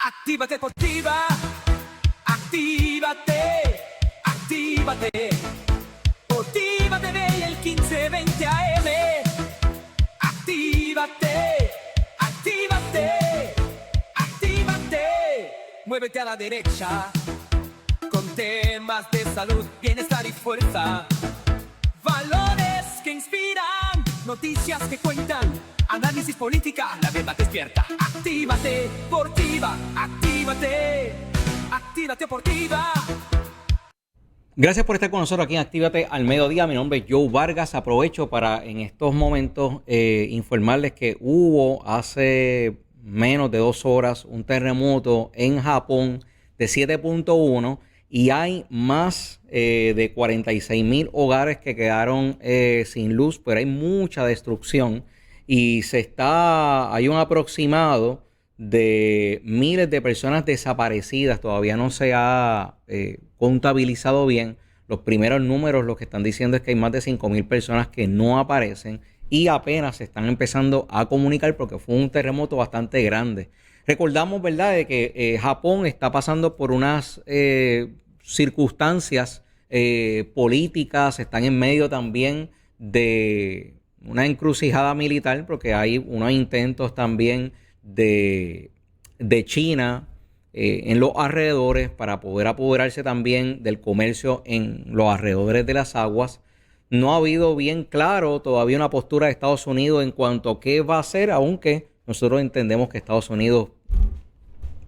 Actívate Deportiva, actívate, actívate. Deportiva TV el 1520 AM. Actívate, actívate, actívate. Muévete a la derecha con temas de salud, bienestar y fuerza. Valores que inspiran, noticias que cuentan, análisis política, la verdad despierta. Actívate, Deportiva, actívate, actívate Deportiva. Gracias por estar con nosotros aquí en Actívate al Mediodía. Mi nombre es Joe Vargas. Aprovecho para en estos momentos informarles que hubo hace menos de 2 horas un terremoto en Japón de 7.1 y hay más de 46,000 hogares que quedaron sin luz, pero hay mucha destrucción y hay un aproximado de miles de personas desaparecidas. Todavía no se ha contabilizado bien. Los primeros números lo que están diciendo es que hay más de 5,000 personas que no aparecen y apenas se están empezando a comunicar porque fue un terremoto bastante grande. Recordamos, ¿verdad?, de que Japón está pasando por unas circunstancias políticas, están en medio también de una encrucijada militar porque hay unos intentos también de China en los alrededores para poder apoderarse también del comercio en los alrededores de las aguas. No ha habido bien claro todavía una postura de Estados Unidos en cuanto a qué va a hacer, aunque nosotros entendemos que Estados Unidos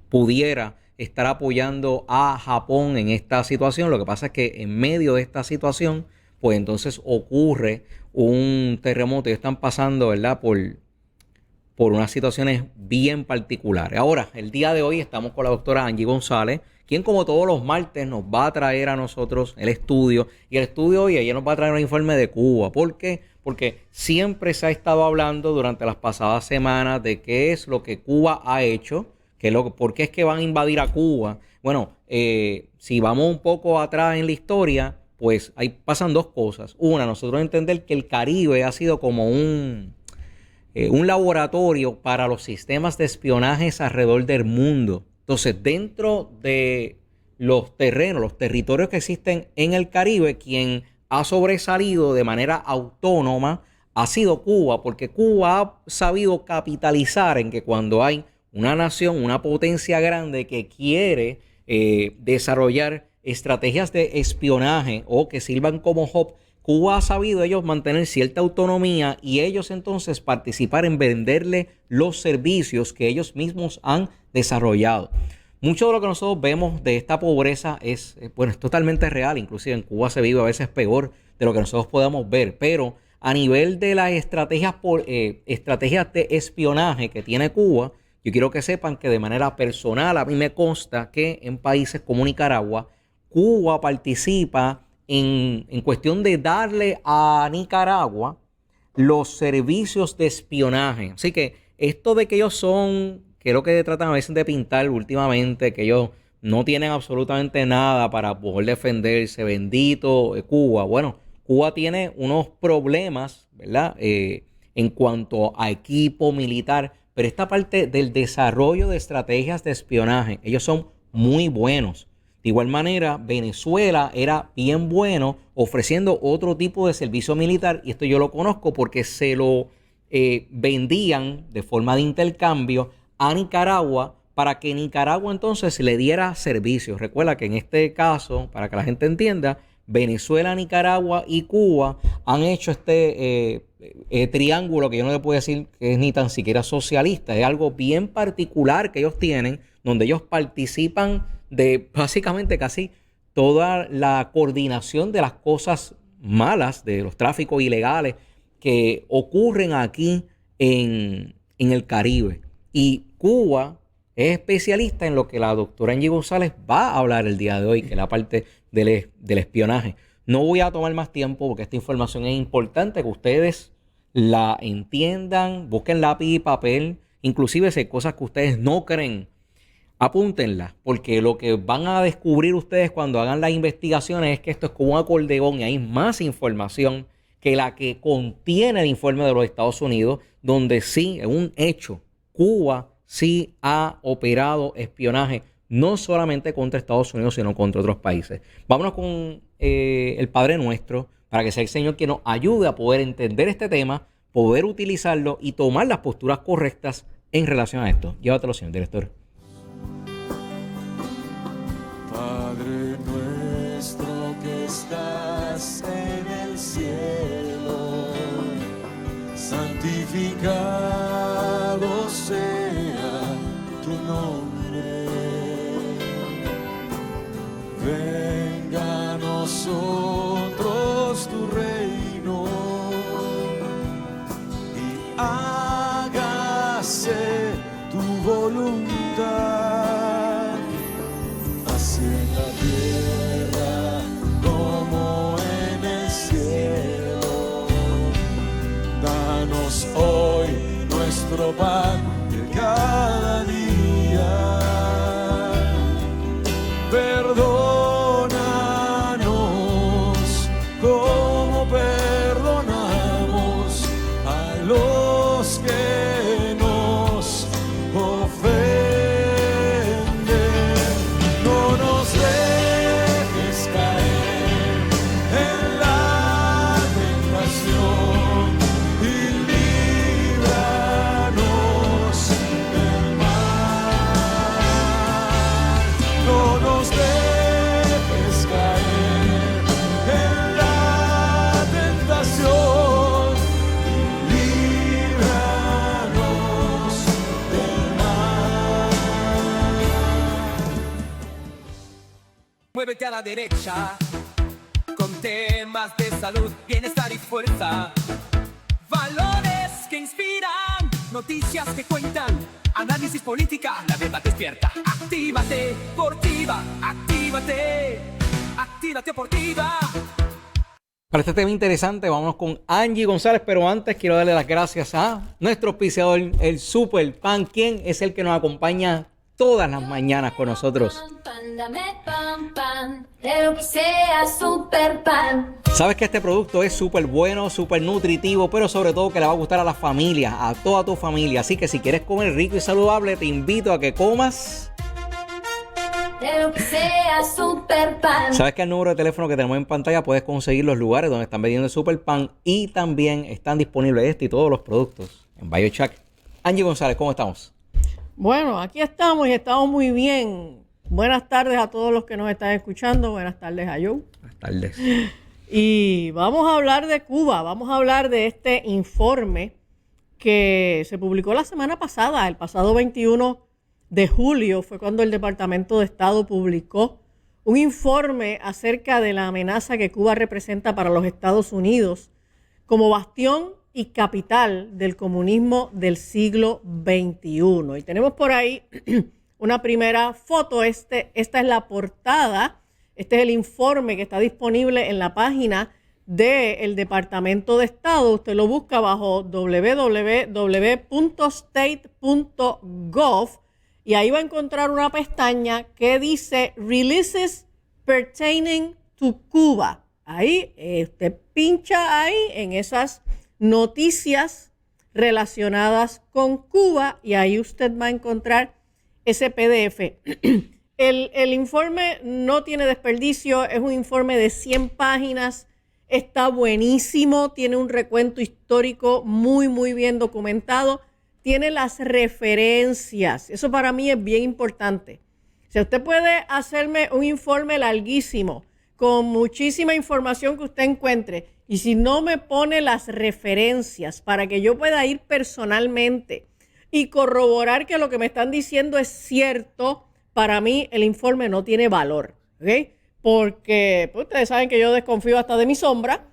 pudiera estar apoyando a Japón en esta situación. Lo que pasa es que en medio de esta situación, pues entonces ocurre un terremoto y están pasando, ¿verdad?, por unas situaciones bien particulares. Ahora, el día de hoy estamos con la doctora Angie González, quien como todos los martes nos va a traer a nosotros el estudio. Y el estudio hoy, ella nos va a traer un informe de Cuba. ¿Por qué? Porque siempre se ha estado hablando durante las pasadas semanas de qué es lo que Cuba ha hecho, por qué es que van a invadir a Cuba. Bueno, si vamos un poco atrás en la historia, pues ahí pasan 2 cosas. Una, nosotros entender que el Caribe ha sido como un laboratorio para los sistemas de espionaje alrededor del mundo. Entonces, dentro de los terrenos, los territorios que existen en el Caribe, quien ha sobresalido de manera autónoma ha sido Cuba, porque Cuba ha sabido capitalizar en que cuando hay una nación, una potencia grande que quiere desarrollar estrategias de espionaje o que sirvan como hub, Cuba ha sabido ellos mantener cierta autonomía y ellos entonces participar en venderle los servicios que ellos mismos han desarrollado. Mucho de lo que nosotros vemos de esta pobreza es totalmente real. Inclusive en Cuba se vive a veces peor de lo que nosotros podamos ver. Pero a nivel de las estrategias de espionaje que tiene Cuba, yo quiero que sepan que de manera personal a mí me consta que en países como Nicaragua, Cuba participa en cuestión de darle a Nicaragua los servicios de espionaje. Así que esto de que ellos que es lo que tratan a veces de pintar últimamente, que ellos no tienen absolutamente nada para poder defenderse, bendito Cuba. Bueno, Cuba tiene unos problemas, ¿verdad?, en cuanto a equipo militar, pero esta parte del desarrollo de estrategias de espionaje, ellos son muy buenos. De igual manera, Venezuela era bien bueno ofreciendo otro tipo de servicio militar, y esto yo lo conozco porque se lo vendían de forma de intercambio a Nicaragua para que Nicaragua entonces le diera servicios. Recuerda que en este caso, para que la gente entienda, Venezuela, Nicaragua y Cuba han hecho este triángulo que yo no le puedo decir que es ni tan siquiera socialista. Es algo bien particular que ellos tienen, donde ellos participan de básicamente casi toda la coordinación de las cosas malas, de los tráficos ilegales que ocurren aquí en el Caribe. Y Cuba es especialista en lo que la doctora Angie González va a hablar el día de hoy, que es la parte del espionaje. No voy a tomar más tiempo porque esta información es importante que ustedes la entiendan, busquen lápiz y papel, inclusive si hay cosas que ustedes no creen, apúntenlas, porque lo que van a descubrir ustedes cuando hagan las investigaciones es que esto es como un acordeón y hay más información que la que contiene el informe de los Estados Unidos, donde sí, es un hecho, Cuba sí ha operado espionaje, no solamente contra Estados Unidos, sino contra otros países. Vámonos con el Padre Nuestro, para que sea el Señor quien nos ayude a poder entender este tema, poder utilizarlo y tomar las posturas correctas en relación a esto. Llévatelo, señor director. Padre nuestro que estás en el cielo, santificado sea tu nombre. Venga a nosotros tu reino y hágase tu voluntad, así en la tierra como en el cielo. Danos hoy nuestro pan de cada día. Perdónanos como perdonamos a los que nos ofenden. No nos dejes caer en la tentación y líbranos del mal. No nos dejes caer en la tentación y líbranos del mal. Muévete a la derecha con temas de salud, bienestar y fuerza. Valores que inspiran, noticias que cuentan, análisis política, la verdad despierta. Actívate, Portiva, actívate, actívate Portiva. Para este tema interesante, vámonos con Angie González, pero antes quiero darle las gracias a nuestro auspiciador, el Super Pan, quien es el que nos acompaña todas las mañanas con nosotros. Pan, dame pan, de lo que sea super pan. Sabes que este producto es súper bueno, súper nutritivo, pero sobre todo que le va a gustar a la familia, a toda tu familia. Así que si quieres comer rico y saludable, te invito a que comas. De lo que sea super pan. Sabes que el número de teléfono que tenemos en pantalla puedes conseguir los lugares donde están vendiendo el Super Pan y también están disponibles este y todos los productos en BioChac. Angie González, ¿cómo estamos? Bueno, aquí estamos y estamos muy bien. Buenas tardes a todos los que nos están escuchando. Buenas tardes a Joe. Buenas tardes. Y vamos a hablar de Cuba. Vamos a hablar de este informe que se publicó la semana pasada, el pasado 21 de julio, fue cuando el Departamento de Estado publicó un informe acerca de la amenaza que Cuba representa para los Estados Unidos como bastión y capital del comunismo del siglo XXI. Y tenemos por ahí una primera foto. Esta es la portada. Este es el informe que está disponible en la página del Departamento de Estado. Usted lo busca bajo www.state.gov y ahí va a encontrar una pestaña que dice Releases Pertaining to Cuba. Ahí usted pincha ahí en esas noticias relacionadas con Cuba y ahí usted va a encontrar ese PDF. El informe no tiene desperdicio, es un informe de 100 páginas, está buenísimo, tiene un recuento histórico muy, muy bien documentado, tiene las referencias, eso para mí es bien importante. Si usted puede hacerme un informe larguísimo, con muchísima información que usted encuentre, y si no me pone las referencias para que yo pueda ir personalmente y corroborar que lo que me están diciendo es cierto, para mí el informe no tiene valor, ¿ok? Porque pues, ustedes saben que yo desconfío hasta de mi sombra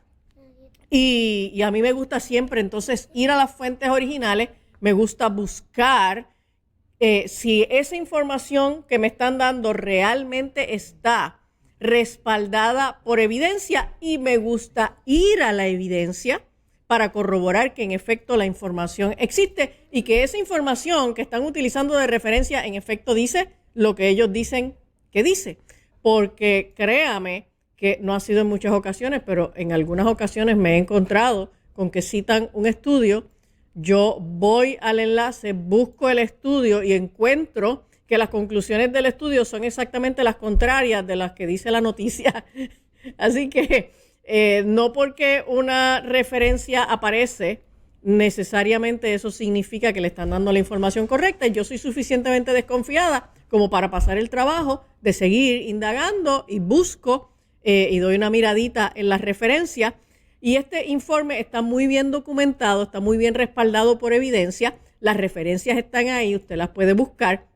y a mí me gusta siempre entonces ir a las fuentes originales, me gusta buscar si esa información que me están dando realmente está respaldada por evidencia y me gusta ir a la evidencia para corroborar que en efecto la información existe y que esa información que están utilizando de referencia en efecto dice lo que ellos dicen que dice. Porque créame que no ha sido en muchas ocasiones, pero en algunas ocasiones me he encontrado con que citan un estudio yo voy al enlace, busco el estudio y encuentro que las conclusiones del estudio son exactamente las contrarias de las que dice la noticia. Así que no porque una referencia aparece, necesariamente eso significa que le están dando la información correcta. Yo soy suficientemente desconfiada como para pasar el trabajo de seguir indagando y busco y doy una miradita en las referencias. Y este informe está muy bien documentado, está muy bien respaldado por evidencia. Las referencias están ahí, usted las puede buscar.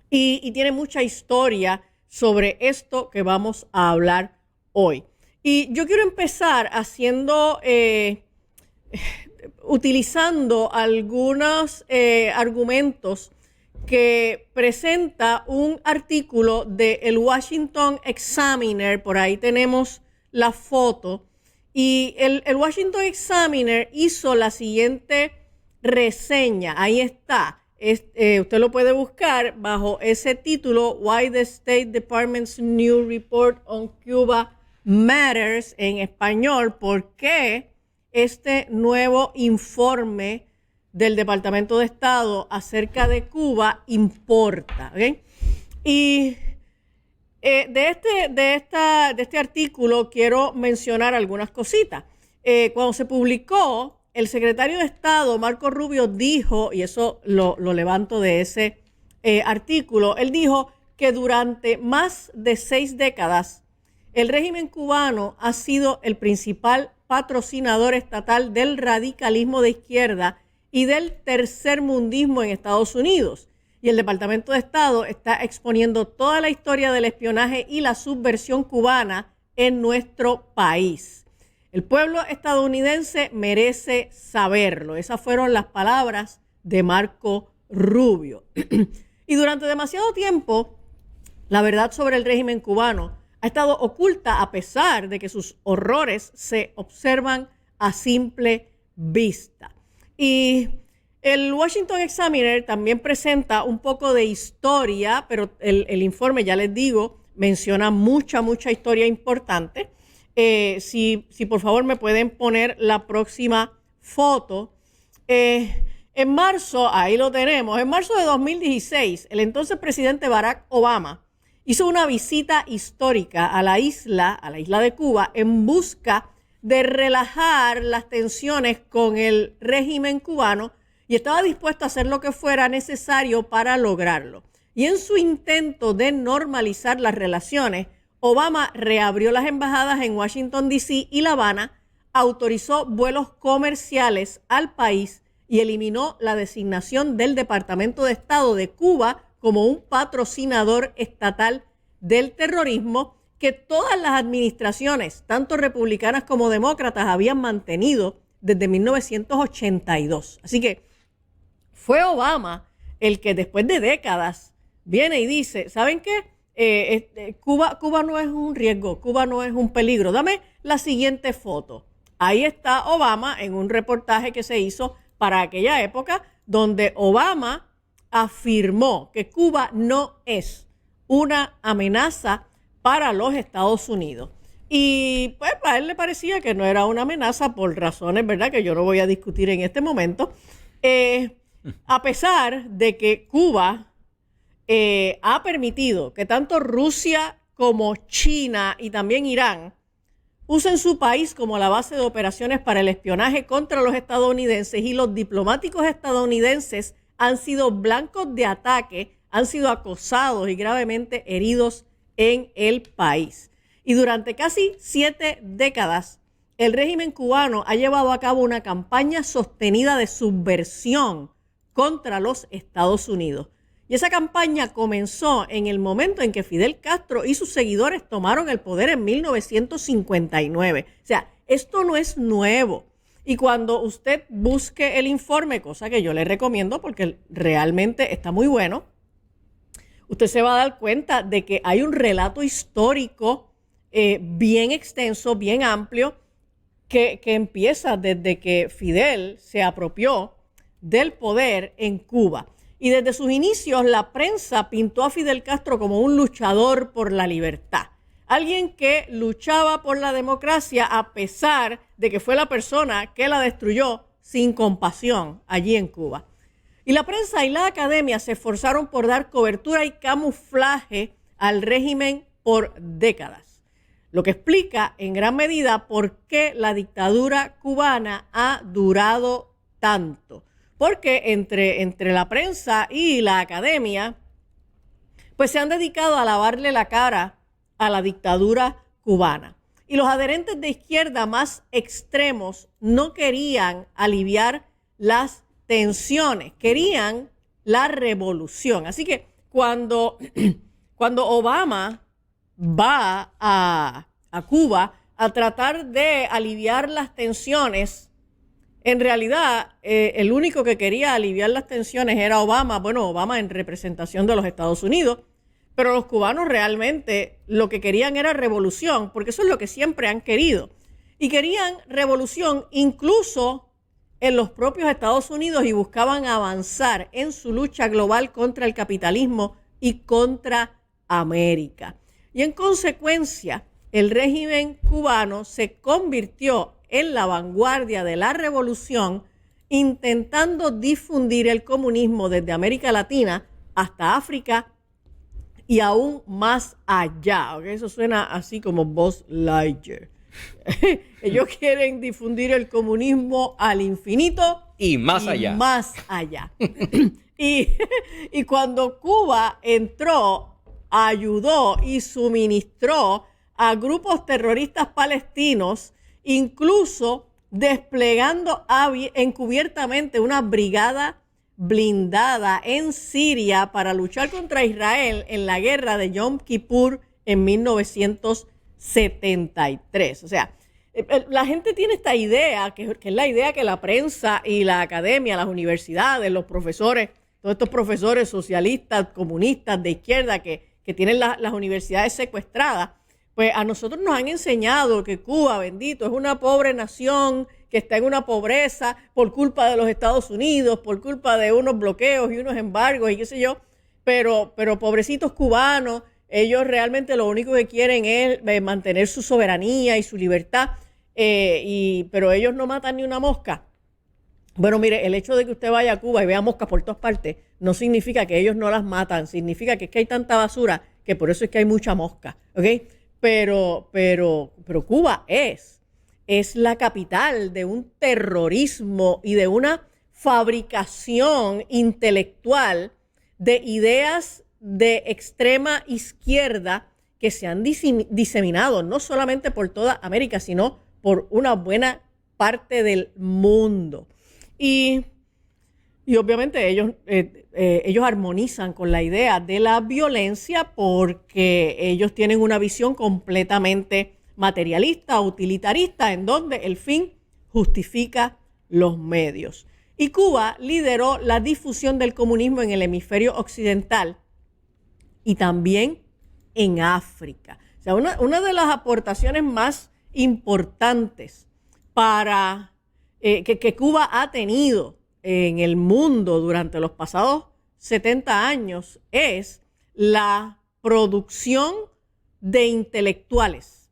Y tiene mucha historia sobre esto que vamos a hablar hoy. Y yo quiero empezar utilizando algunos argumentos que presenta un artículo del Washington Examiner. Por ahí tenemos la foto. Y el Washington Examiner hizo la siguiente reseña. Ahí está. Usted lo puede buscar bajo ese título, Why the State Department's New Report on Cuba Matters, en español. ¿Por qué este nuevo informe del Departamento de Estado acerca de Cuba importa? ¿Okay? Y de este artículo quiero mencionar algunas cositas. Cuando se publicó, el secretario de Estado, Marco Rubio, dijo, y eso lo levanto de ese artículo, él dijo que durante más de 6 décadas el régimen cubano ha sido el principal patrocinador estatal del radicalismo de izquierda y del tercermundismo en Estados Unidos. Y el Departamento de Estado está exponiendo toda la historia del espionaje y la subversión cubana en nuestro país. El pueblo estadounidense merece saberlo. Esas fueron las palabras de Marco Rubio. Y durante demasiado tiempo, la verdad sobre el régimen cubano ha estado oculta a pesar de que sus horrores se observan a simple vista. Y el Washington Examiner también presenta un poco de historia, pero el informe, ya les digo, menciona mucha historia importante. Si por favor me pueden poner la próxima foto. En marzo, ahí lo tenemos, en marzo de 2016, el entonces presidente Barack Obama hizo una visita histórica a la isla de Cuba, en busca de relajar las tensiones con el régimen cubano, y estaba dispuesto a hacer lo que fuera necesario para lograrlo. Y en su intento de normalizar las relaciones, Obama reabrió las embajadas en Washington, D.C. y La Habana, autorizó vuelos comerciales al país y eliminó la designación del Departamento de Estado de Cuba como un patrocinador estatal del terrorismo que todas las administraciones, tanto republicanas como demócratas, habían mantenido desde 1982. Así que fue Obama el que después de décadas viene y dice, ¿saben qué? Cuba no es un riesgo, Cuba no es un peligro. Dame la siguiente foto. Ahí está Obama en un reportaje que se hizo para aquella época, donde Obama afirmó que Cuba no es una amenaza para los Estados Unidos. Y pues a él le parecía que no era una amenaza por razones, ¿verdad?, que yo no voy a discutir en este momento. A pesar de que Cuba ha permitido que tanto Rusia como China y también Irán usen su país como la base de operaciones para el espionaje contra los estadounidenses, y los diplomáticos estadounidenses han sido blancos de ataque, han sido acosados y gravemente heridos en el país. Y durante casi 7 décadas, el régimen cubano ha llevado a cabo una campaña sostenida de subversión contra los Estados Unidos. Y esa campaña comenzó en el momento en que Fidel Castro y sus seguidores tomaron el poder en 1959. O sea, esto no es nuevo. Y cuando usted busque el informe, cosa que yo le recomiendo porque realmente está muy bueno, usted se va a dar cuenta de que hay un relato histórico bien extenso, bien amplio, que empieza desde que Fidel se apropió del poder en Cuba. Y desde sus inicios, la prensa pintó a Fidel Castro como un luchador por la libertad. Alguien que luchaba por la democracia a pesar de que fue la persona que la destruyó sin compasión allí en Cuba. Y la prensa y la academia se esforzaron por dar cobertura y camuflaje al régimen por décadas, lo que explica en gran medida por qué la dictadura cubana ha durado tanto. Porque entre la prensa y la academia, pues se han dedicado a lavarle la cara a la dictadura cubana. Y los adherentes de izquierda más extremos no querían aliviar las tensiones, querían la revolución. Así que cuando Obama va a Cuba a tratar de aliviar las tensiones, en realidad el único que quería aliviar las tensiones era Obama. Bueno, Obama en representación de los Estados Unidos, pero los cubanos realmente lo que querían era revolución, porque eso es lo que siempre han querido. Y querían revolución incluso en los propios Estados Unidos y buscaban avanzar en su lucha global contra el capitalismo y contra América. Y en consecuencia, el régimen cubano se convirtió en la vanguardia de la revolución, intentando difundir el comunismo desde América Latina hasta África y aún más allá. ¿Okay? Eso suena así como Buzz Lightyear. Ellos quieren difundir el comunismo al infinito y más allá. Más allá. y cuando Cuba entró, ayudó y suministró a grupos terroristas palestinos, incluso desplegando encubiertamente una brigada blindada en Siria para luchar contra Israel en la guerra de Yom Kippur en 1973. O sea, la gente tiene esta idea, que es la idea que la prensa y la academia, las universidades, los profesores, todos estos profesores socialistas, comunistas, de izquierda, que tienen las universidades secuestradas, pues a nosotros nos han enseñado que Cuba, bendito, es una pobre nación que está en una pobreza por culpa de los Estados Unidos, por culpa de unos bloqueos y unos embargos y qué sé yo, pero pobrecitos cubanos, ellos realmente lo único que quieren es mantener su soberanía y su libertad, pero ellos no matan ni una mosca. Bueno, mire, el hecho de que usted vaya a Cuba y vea moscas por todas partes no significa que ellos no las matan, significa que es que hay tanta basura que por eso es que hay mucha mosca, ¿ok? Pero Cuba es la capital de un terrorismo y de una fabricación intelectual de ideas de extrema izquierda que se han diseminado no solamente por toda América, sino por una buena parte del mundo. Y obviamente ellos armonizan con la idea de la violencia porque ellos tienen una visión completamente materialista, utilitarista, en donde el fin justifica los medios. Y Cuba lideró la difusión del comunismo en el hemisferio occidental y también en África. O sea, una de las aportaciones más importantes para que Cuba ha tenido en el mundo durante los pasados 70 años es la producción de intelectuales,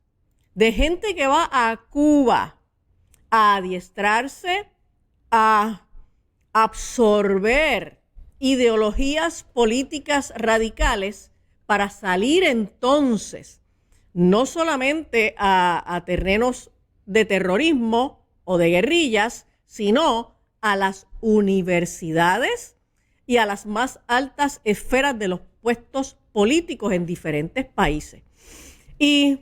de gente que va a Cuba a adiestrarse, a absorber ideologías políticas radicales para salir entonces no solamente a terrenos de terrorismo o de guerrillas, sino a las universidades y a las más altas esferas de los puestos políticos en diferentes países. Y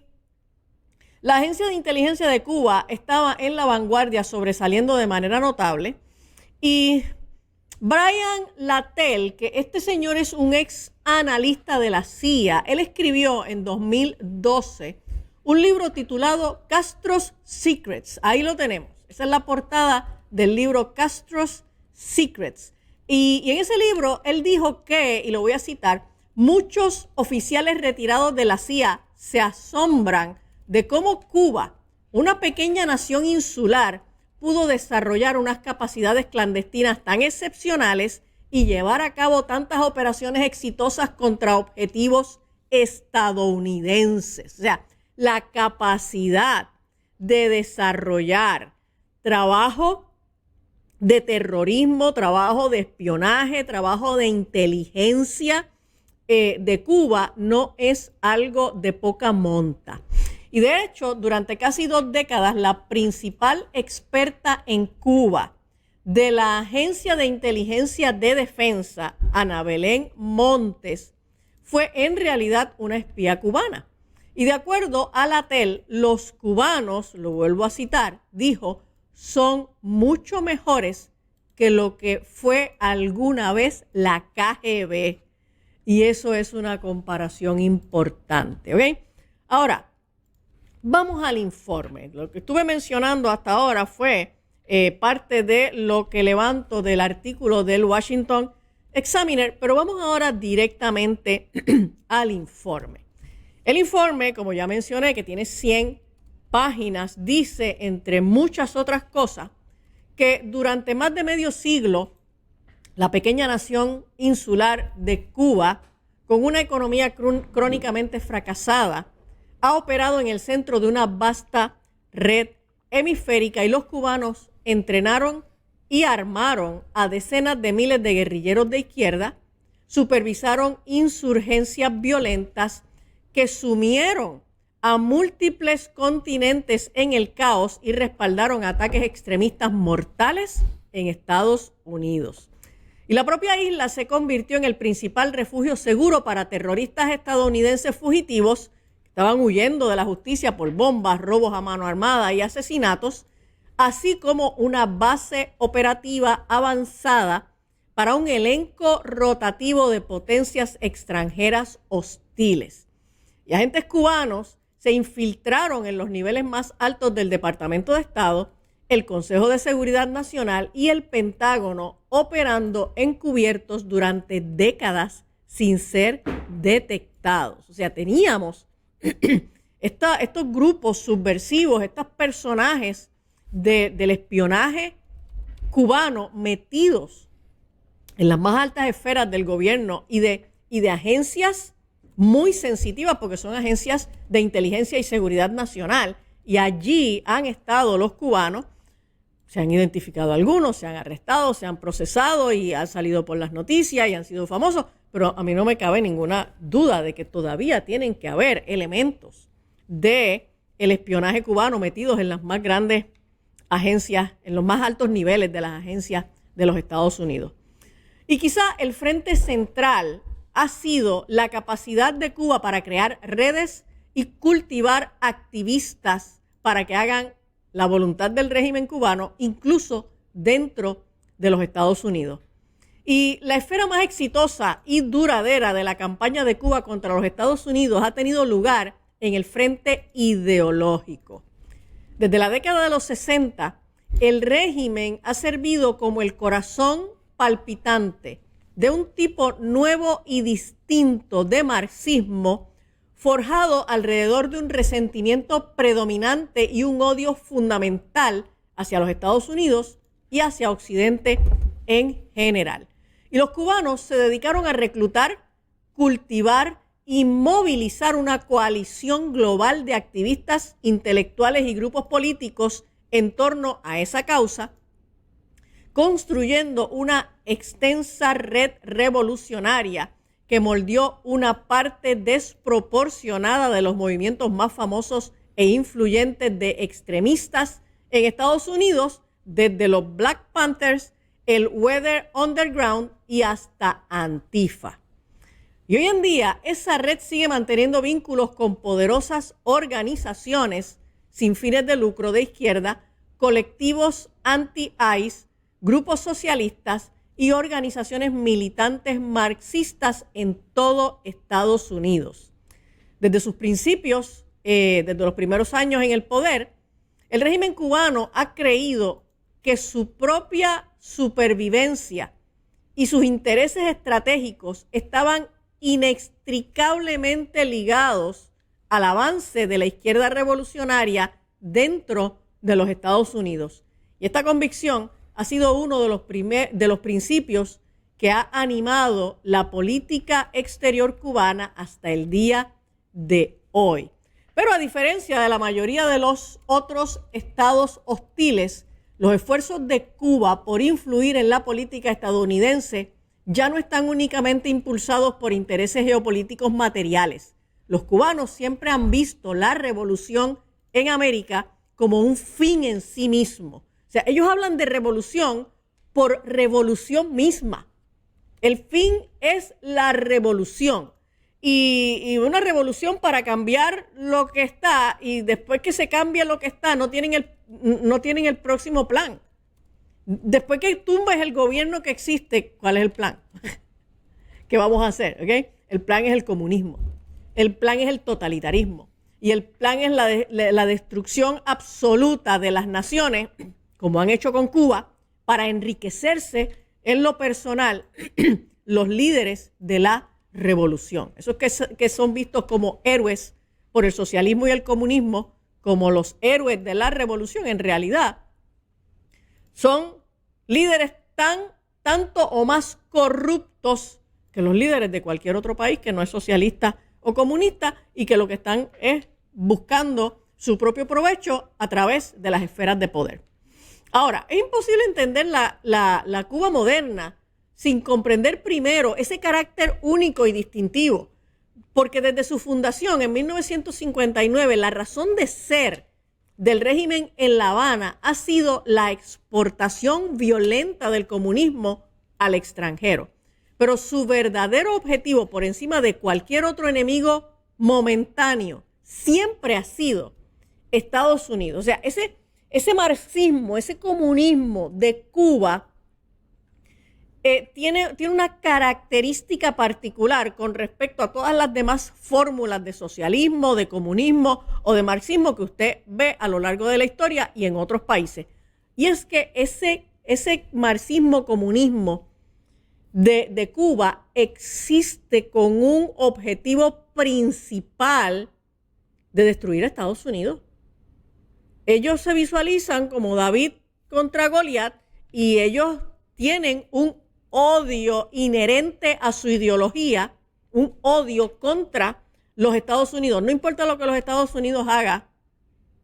la Agencia de Inteligencia de Cuba estaba en la vanguardia, sobresaliendo de manera notable. Y Brian Latell, que este señor es un ex analista de la CIA, él escribió en 2012 un libro titulado Castro's Secrets. Ahí lo tenemos. Esa es la portada del libro Castro's Secrets. Y en ese libro él dijo que, y lo voy a citar, muchos oficiales retirados de la CIA se asombran de cómo Cuba, una pequeña nación insular, pudo desarrollar unas capacidades clandestinas tan excepcionales y llevar a cabo tantas operaciones exitosas contra objetivos estadounidenses. O sea, la capacidad de desarrollar trabajo de terrorismo, trabajo de espionaje, trabajo de inteligencia de Cuba no es algo de poca monta. Y de hecho, durante casi 2 décadas, la principal experta en Cuba de la Agencia de Inteligencia de Defensa, Ana Belén Montes, fue en realidad una espía cubana. Y de acuerdo a la TEL, los cubanos, lo vuelvo a citar, dijo, son mucho mejores que lo que fue alguna vez la KGB. Y eso es una comparación importante, ¿ok? Ahora, vamos al informe. Lo que estuve mencionando hasta ahora fue parte de lo que levanto del artículo del Washington Examiner, pero vamos ahora directamente al informe. El informe, como ya mencioné, que tiene 100 páginas, dice, entre muchas otras cosas, que durante más de medio siglo, la pequeña nación insular de Cuba, con una economía crónicamente fracasada, ha operado en el centro de una vasta red hemisférica y los cubanos entrenaron y armaron a decenas de miles de guerrilleros de izquierda, supervisaron insurgencias violentas que sumieron a múltiples continentes en el caos y respaldaron ataques extremistas mortales en Estados Unidos. Y la propia isla se convirtió en el principal refugio seguro para terroristas estadounidenses fugitivos que estaban huyendo de la justicia por bombas, robos a mano armada y asesinatos, así como una base operativa avanzada para un elenco rotativo de potencias extranjeras hostiles. Y agentes cubanos se infiltraron en los niveles más altos del Departamento de Estado, el Consejo de Seguridad Nacional y el Pentágono, operando encubiertos durante décadas sin ser detectados. O sea, teníamos estos grupos subversivos, estos personajes del espionaje cubano metidos en las más altas esferas del gobierno y de agencias muy sensitivas, porque son agencias de inteligencia y seguridad nacional, y allí han estado los cubanos. Se han identificado algunos, se han arrestado, se han procesado y han salido por las noticias y han sido famosos, pero a mí no me cabe ninguna duda de que todavía tienen que haber elementos del espionaje cubano metidos en las más grandes agencias, en los más altos niveles de las agencias de los Estados Unidos. Y quizá el frente central ha sido la capacidad de Cuba para crear redes y cultivar activistas para que hagan la voluntad del régimen cubano, incluso dentro de los Estados Unidos. Y la esfera más exitosa y duradera de la campaña de Cuba contra los Estados Unidos ha tenido lugar en el frente ideológico. Desde la década de los 60, el régimen ha servido como el corazón palpitante de un tipo nuevo y distinto de marxismo forjado alrededor de un resentimiento predominante y un odio fundamental hacia los Estados Unidos y hacia Occidente en general. Y los cubanos se dedicaron a reclutar, cultivar y movilizar una coalición global de activistas, intelectuales y grupos políticos en torno a esa causa, construyendo una extensa red revolucionaria que moldeó una parte desproporcionada de los movimientos más famosos e influyentes de extremistas en Estados Unidos, desde los Black Panthers, el Weather Underground y hasta Antifa. Y hoy en día esa red sigue manteniendo vínculos con poderosas organizaciones sin fines de lucro de izquierda, colectivos anti-ICE, grupos socialistas y organizaciones militantes marxistas en todo Estados Unidos. Desde sus principios, desde los primeros años en el poder, el régimen cubano ha creído que su propia supervivencia y sus intereses estratégicos estaban inextricablemente ligados al avance de la izquierda revolucionaria dentro de los Estados Unidos. Y esta convicción ha sido uno de los principios que ha animado la política exterior cubana hasta el día de hoy. Pero a diferencia de la mayoría de los otros estados hostiles, Los esfuerzos de Cuba por influir en la política estadounidense ya no están únicamente impulsados por intereses geopolíticos materiales. Los cubanos siempre han visto la revolución en América como un fin en sí mismo. O sea, ellos hablan de revolución por revolución misma. El fin es la revolución. Y una revolución para cambiar lo que está, y después que se cambia lo que está, no tienen el próximo plan. Después que tumbes el gobierno que existe, ¿cuál es el plan? ¿Qué vamos a hacer? ¿Okay? El plan es el comunismo. El plan es el totalitarismo. Y el plan es la destrucción absoluta de las naciones, como han hecho con Cuba, para enriquecerse en lo personal los líderes de la revolución. Esos que son vistos como héroes por el socialismo y el comunismo, como los héroes de la revolución, en realidad son líderes tanto o más corruptos que los líderes de cualquier otro país que no es socialista o comunista y que lo que están es buscando su propio provecho a través de las esferas de poder. Ahora, es imposible entender la Cuba moderna sin comprender primero ese carácter único y distintivo, porque desde su fundación en 1959 la razón de ser del régimen en La Habana ha sido la exportación violenta del comunismo al extranjero. Pero su verdadero objetivo, por encima de cualquier otro enemigo momentáneo, siempre ha sido Estados Unidos. O sea, ese marxismo, ese comunismo de Cuba tiene una característica particular con respecto a todas las demás fórmulas de socialismo, de comunismo o de marxismo que usted ve a lo largo de la historia y en otros países. Y es que ese marxismo-comunismo de Cuba existe con un objetivo principal de destruir a Estados Unidos. Ellos se visualizan como David contra Goliat y ellos tienen un odio inherente a su ideología, un odio contra los Estados Unidos. No importa lo que los Estados Unidos hagan,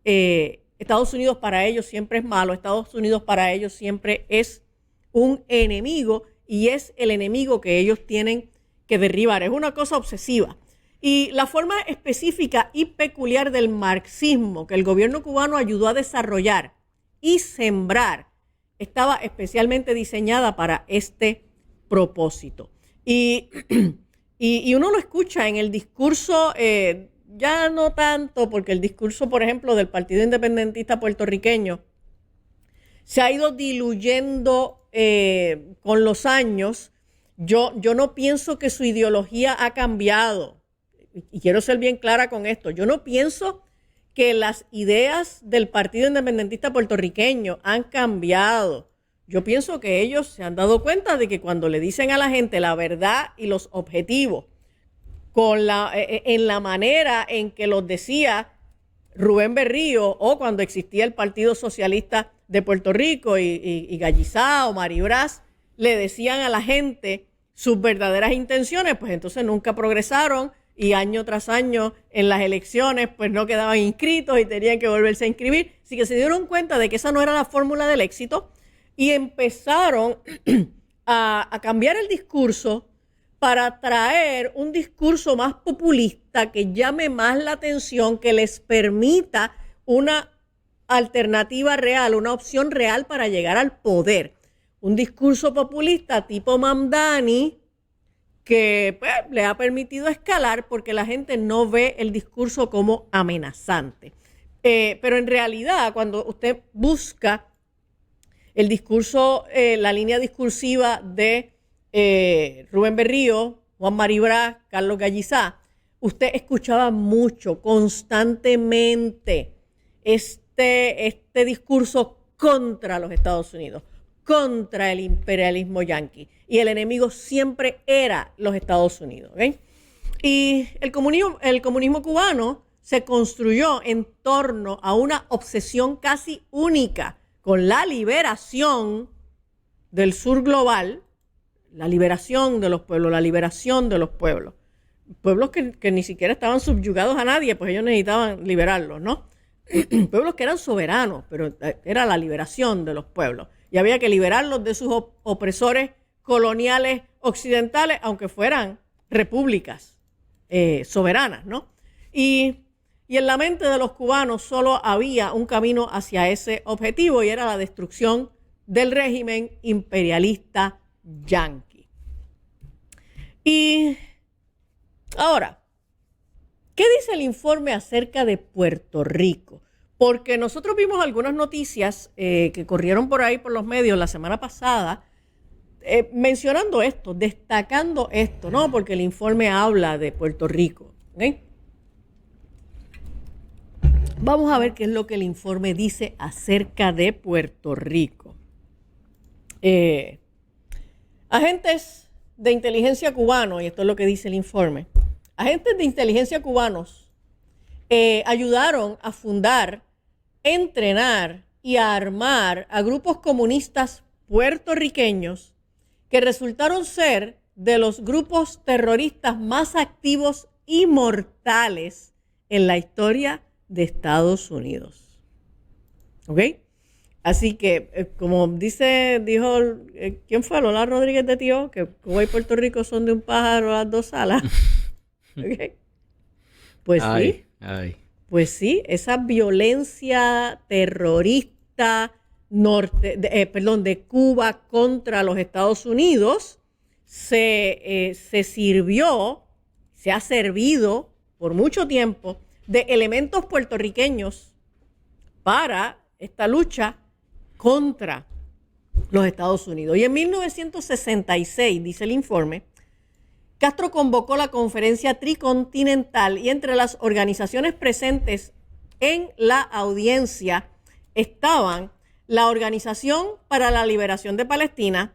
Estados Unidos para ellos siempre es malo, Estados Unidos para ellos siempre es un enemigo y es el enemigo que ellos tienen que derribar. Es una cosa obsesiva. Y la forma específica y peculiar del marxismo que el gobierno cubano ayudó a desarrollar y sembrar estaba especialmente diseñada para este propósito. Y uno lo escucha en el discurso, ya no tanto, porque el discurso, por ejemplo, del Partido Independentista puertorriqueño se ha ido diluyendo con los años. Yo no pienso que su ideología ha cambiado. Y quiero ser bien clara con esto. Yo no pienso que las ideas del Partido Independentista puertorriqueño han cambiado. Yo pienso que ellos se han dado cuenta de que cuando le dicen a la gente la verdad y los objetivos en la manera en que los decía Rubén Berrío o cuando existía el Partido Socialista de Puerto Rico y Gallizá o Maribraz, le decían a la gente sus verdaderas intenciones, pues entonces nunca progresaron y año tras año en las elecciones pues no quedaban inscritos y tenían que volverse a inscribir. Así que se dieron cuenta de que esa no era la fórmula del éxito y empezaron a cambiar el discurso para traer un discurso más populista que llame más la atención, que les permita una alternativa real, una opción real para llegar al poder. Un discurso populista tipo Mamdani que pues, le ha permitido escalar porque la gente no ve el discurso como amenazante. Pero en realidad, cuando usted busca el discurso, la línea discursiva de Rubén Berrío, Juan Maribraz, Carlos Gallizá, usted escuchaba mucho, constantemente, este discurso contra los Estados Unidos, contra el imperialismo yanqui. Y el enemigo siempre era los Estados Unidos. ¿Okay? Y el comunismo cubano se construyó en torno a una obsesión casi única con la liberación del sur global, la liberación de los pueblos, la liberación de los pueblos. Pueblos que ni siquiera estaban subyugados a nadie, pues ellos necesitaban liberarlos, ¿no? pueblos que eran soberanos, pero era la liberación de los pueblos. Y había que liberarlos de sus opresores coloniales occidentales, aunque fueran repúblicas soberanas, ¿no? Y en la mente de los cubanos solo había un camino hacia ese objetivo y era la destrucción del régimen imperialista yanqui. Y ahora, ¿qué dice el informe acerca de Puerto Rico? Porque nosotros vimos algunas noticias que corrieron por ahí por los medios la semana pasada mencionando esto, destacando esto, ¿no? Porque el informe habla de Puerto Rico. ¿Okay? Vamos a ver qué es lo que el informe dice acerca de Puerto Rico. Agentes de inteligencia cubanos, y esto es lo que dice el informe, agentes de inteligencia cubanos ayudaron a fundar, entrenar y a armar a grupos comunistas puertorriqueños que resultaron ser de los grupos terroristas más activos y mortales en la historia de Estados Unidos. ¿Ok? Así que, como dijo, ¿quién fue? Lola Rodríguez de Tío, que Cuba y Puerto Rico son de un pájaro a dos alas. ¿Ok? Pues sí. Pues sí, esa violencia terrorista de Cuba contra los Estados Unidos se ha servido por mucho tiempo de elementos puertorriqueños para esta lucha contra los Estados Unidos. Y en 1966, dice el informe, Castro convocó la Conferencia Tricontinental y entre las organizaciones presentes en la audiencia estaban la Organización para la Liberación de Palestina,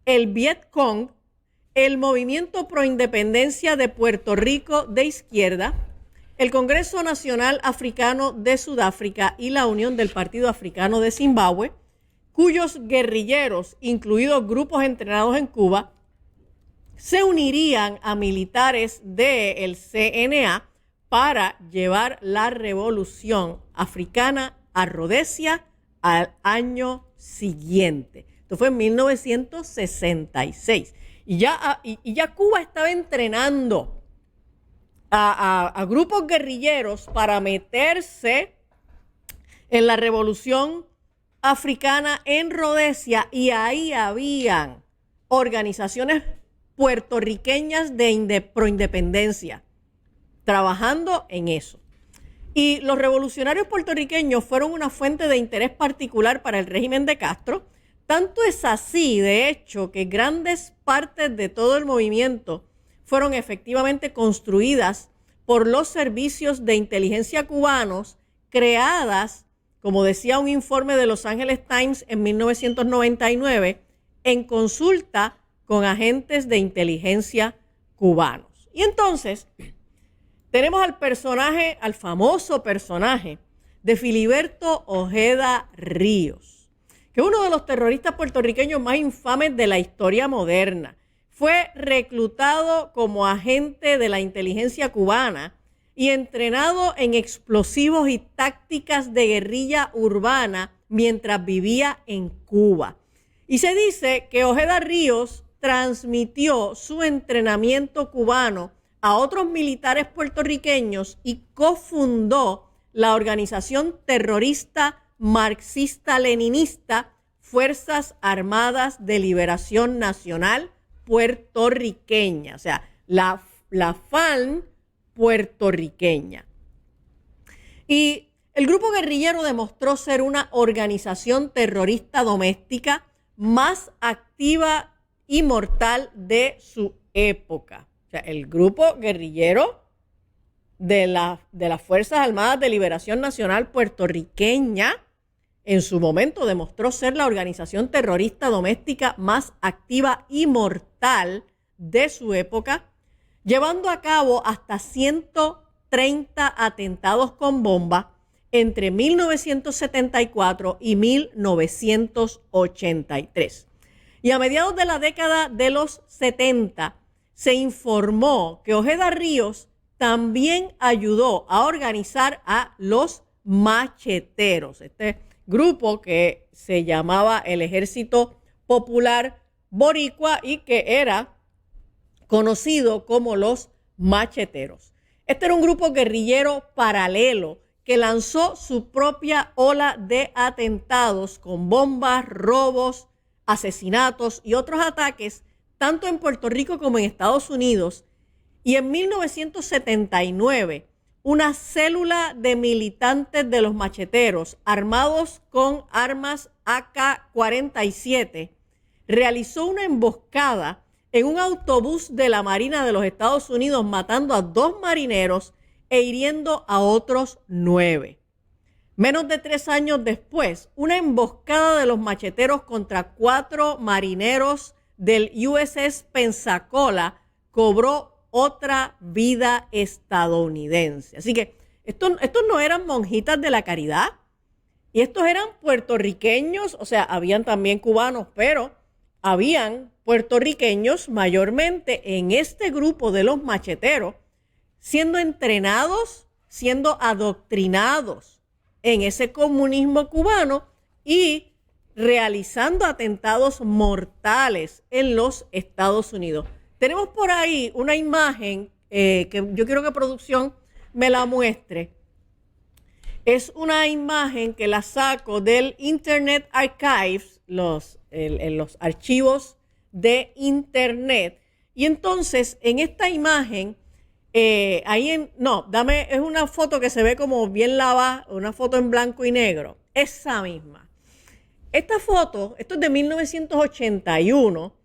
el Vietcong, el Movimiento Pro Independencia de Puerto Rico de izquierda, el Congreso Nacional Africano de Sudáfrica y la Unión del Partido Africano de Zimbabue, cuyos guerrilleros, incluidos grupos entrenados en Cuba, se unirían a militares del CNA para llevar la revolución africana a Rhodesia al año siguiente. Esto fue en 1966. Y ya Cuba estaba entrenando a grupos guerrilleros para meterse en la revolución africana en Rhodesia, y ahí habían organizaciones puertorriqueñas de proindependencia trabajando en eso. Y los revolucionarios puertorriqueños fueron una fuente de interés particular para el régimen de Castro. Tanto es así, de hecho, que grandes partes de todo el movimiento fueron efectivamente construidas por los servicios de inteligencia cubanos, creadas, como decía un informe de Los Angeles Times en 1999, en consulta con agentes de inteligencia cubanos. Y entonces tenemos al famoso personaje de Filiberto Ojeda Ríos, que es uno de los terroristas puertorriqueños más infames de la historia moderna. Fue reclutado como agente de la inteligencia cubana y entrenado en explosivos y tácticas de guerrilla urbana mientras vivía en Cuba. Y se dice que Ojeda Ríos transmitió su entrenamiento cubano a otros militares puertorriqueños y cofundó la organización terrorista marxista-leninista Fuerzas Armadas de Liberación Nacional puertorriqueña, o sea, la FALN puertorriqueña. Y el grupo guerrillero demostró ser una organización terrorista doméstica más activa y mortal de su época. O sea, el grupo guerrillero de las Fuerzas Armadas de Liberación Nacional puertorriqueña en su momento demostró ser la organización terrorista doméstica más activa y mortal de su época, llevando a cabo hasta 130 atentados con bomba entre 1974 y 1983. Y a mediados de la década de los 70 se informó que Ojeda Ríos también ayudó a organizar a los macheteros. Este grupo que se llamaba el Ejército Popular Boricua y que era conocido como los macheteros. Este era un grupo guerrillero paralelo que lanzó su propia ola de atentados con bombas, robos, asesinatos y otros ataques, tanto en Puerto Rico como en Estados Unidos. Y en 1979, una célula de militantes de los macheteros, armados con armas AK-47, realizó una emboscada en un autobús de la Marina de los Estados Unidos, matando a 2 marineros e hiriendo a otros 9. Menos de 3 años después, una emboscada de los macheteros contra 4 marineros del USS Pensacola cobró otra vida estadounidense. Así que estos no eran monjitas de la caridad, y estos eran puertorriqueños, o sea, habían también cubanos, pero habían puertorriqueños mayormente en este grupo de los macheteros, siendo entrenados, siendo adoctrinados en ese comunismo cubano y realizando atentados mortales en los Estados Unidos. Tenemos por ahí una imagen que yo quiero que producción me la muestre. Es una imagen que la saco del Internet Archives, los archivos de Internet. Y entonces, en esta imagen, es una foto que se ve como bien lavada, una foto en blanco y negro. Esa misma. Esta foto, esto es de 1981.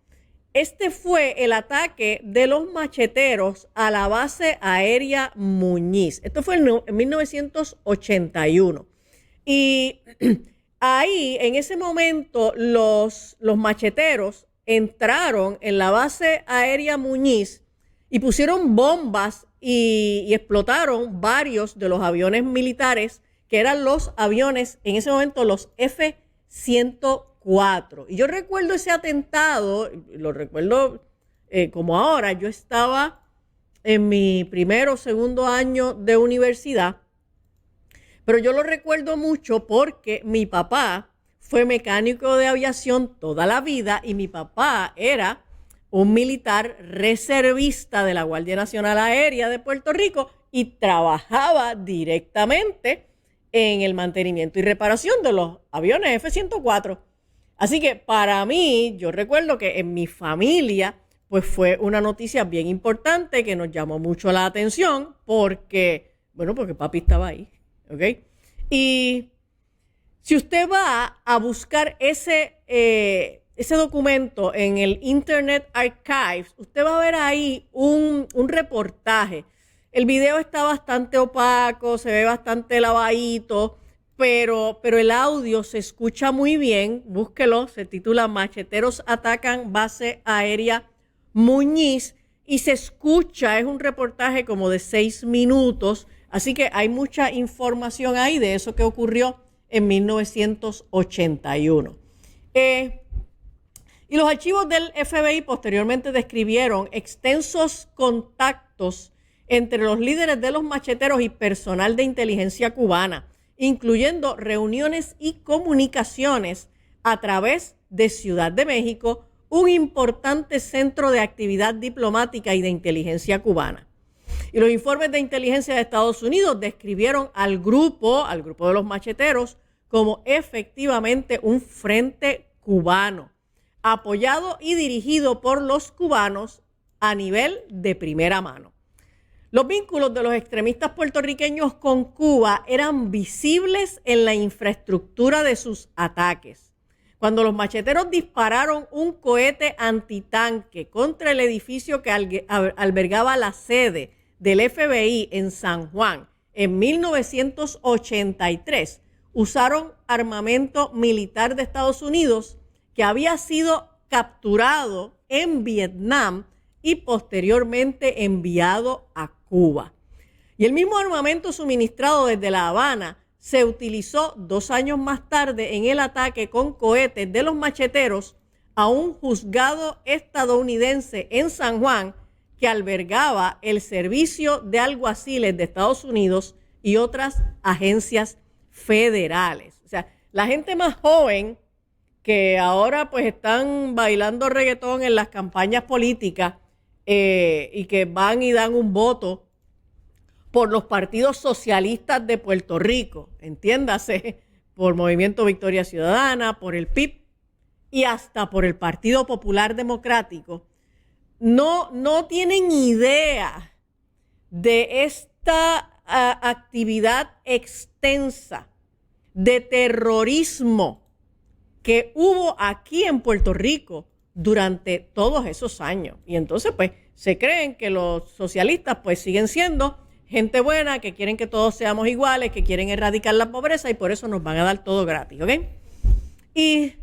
Este fue el ataque de los macheteros a la base aérea Muñiz. Esto fue en 1981. Y ahí, en ese momento, los macheteros entraron en la base aérea Muñiz y pusieron bombas y explotaron varios de los aviones militares, que eran los aviones, en ese momento, los F-104. Y yo recuerdo ese atentado, lo recuerdo como ahora. Yo estaba en mi primer o segundo año de universidad, pero yo lo recuerdo mucho porque mi papá fue mecánico de aviación toda la vida y mi papá era un militar reservista de la Guardia Nacional Aérea de Puerto Rico y trabajaba directamente en el mantenimiento y reparación de los aviones F-104. Así que para mí, yo recuerdo que en mi familia, pues fue una noticia bien importante que nos llamó mucho la atención porque papi estaba ahí, ¿ok? Y si usted va a buscar ese documento en el Internet Archives, usted va a ver ahí un reportaje. El video está bastante opaco, se ve bastante lavadito, pero el audio se escucha muy bien. Búsquelo, se titula Macheteros atacan base aérea Muñiz y se escucha, es un reportaje como de 6 minutos, así que hay mucha información ahí de eso que ocurrió en 1981. Y los archivos del FBI posteriormente describieron extensos contactos entre los líderes de los macheteros y personal de inteligencia cubana, incluyendo reuniones y comunicaciones a través de Ciudad de México, un importante centro de actividad diplomática y de inteligencia cubana. Y los informes de inteligencia de Estados Unidos describieron al grupo de los macheteros como efectivamente un frente cubano, apoyado y dirigido por los cubanos a nivel de primera mano. Los vínculos de los extremistas puertorriqueños con Cuba eran visibles en la infraestructura de sus ataques. Cuando los macheteros dispararon un cohete antitanque contra el edificio que albergaba la sede del FBI en San Juan en 1983, usaron armamento militar de Estados Unidos que había sido capturado en Vietnam y posteriormente enviado a Cuba. Y el mismo armamento suministrado desde La Habana se utilizó 2 años más tarde en el ataque con cohetes de los macheteros a un juzgado estadounidense en San Juan que albergaba el Servicio de Alguaciles de Estados Unidos y otras agencias federales. O sea, la gente más joven que ahora pues están bailando reggaetón en las campañas políticas y que van y dan un voto por los partidos socialistas de Puerto Rico, entiéndase, por Movimiento Victoria Ciudadana, por el PIB y hasta por el Partido Popular Democrático, no tienen idea de esta actividad extensa de terrorismo que hubo aquí en Puerto Rico durante todos esos años. Y entonces, pues, se creen que los socialistas, pues, siguen siendo gente buena, que quieren que todos seamos iguales, que quieren erradicar la pobreza y por eso nos van a dar todo gratis, ¿ok? Y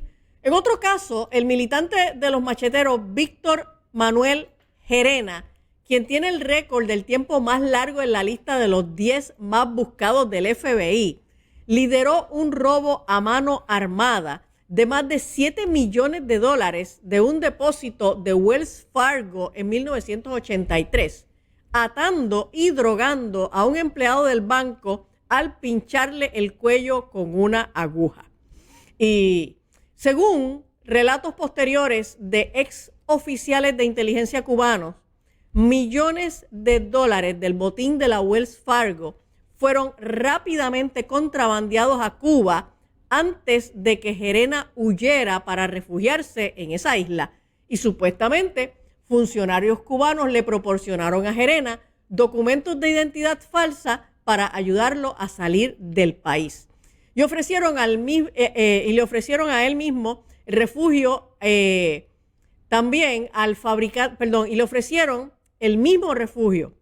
en otro caso, el militante de los macheteros, Víctor Manuel Gerena, quien tiene el récord del tiempo más largo en la lista de los 10 más buscados del FBI, lideró un robo a mano armada de más de $7 millones de un depósito de Wells Fargo en 1983, atando y drogando a un empleado del banco al pincharle el cuello con una aguja. Y según relatos posteriores de ex oficiales de inteligencia cubanos, millones de dólares del botín de la Wells Fargo fueron rápidamente contrabandeados a Cuba antes de que Gerena huyera para refugiarse en esa isla. Y supuestamente funcionarios cubanos le proporcionaron a Gerena documentos de identidad falsa para ayudarlo a salir del país. Y le ofrecieron a él mismo refugio también al fabricante, y le ofrecieron el mismo refugio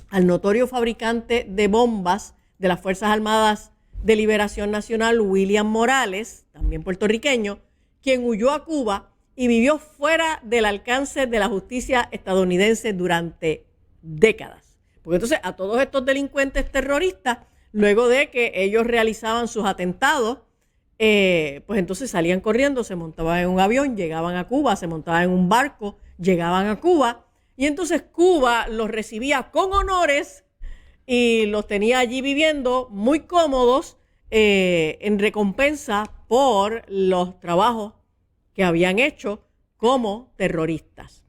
al notorio fabricante de bombas de las Fuerzas Armadas de Liberación Nacional, William Morales, también puertorriqueño, quien huyó a Cuba y vivió fuera del alcance de la justicia estadounidense durante décadas. Porque entonces a todos estos delincuentes terroristas, luego de que ellos realizaban sus atentados, pues entonces salían corriendo, se montaban en un avión, llegaban a Cuba, se montaban en un barco, llegaban a Cuba, y entonces Cuba los recibía con honores y los tenía allí viviendo muy cómodos en recompensa por los trabajos que habían hecho como terroristas.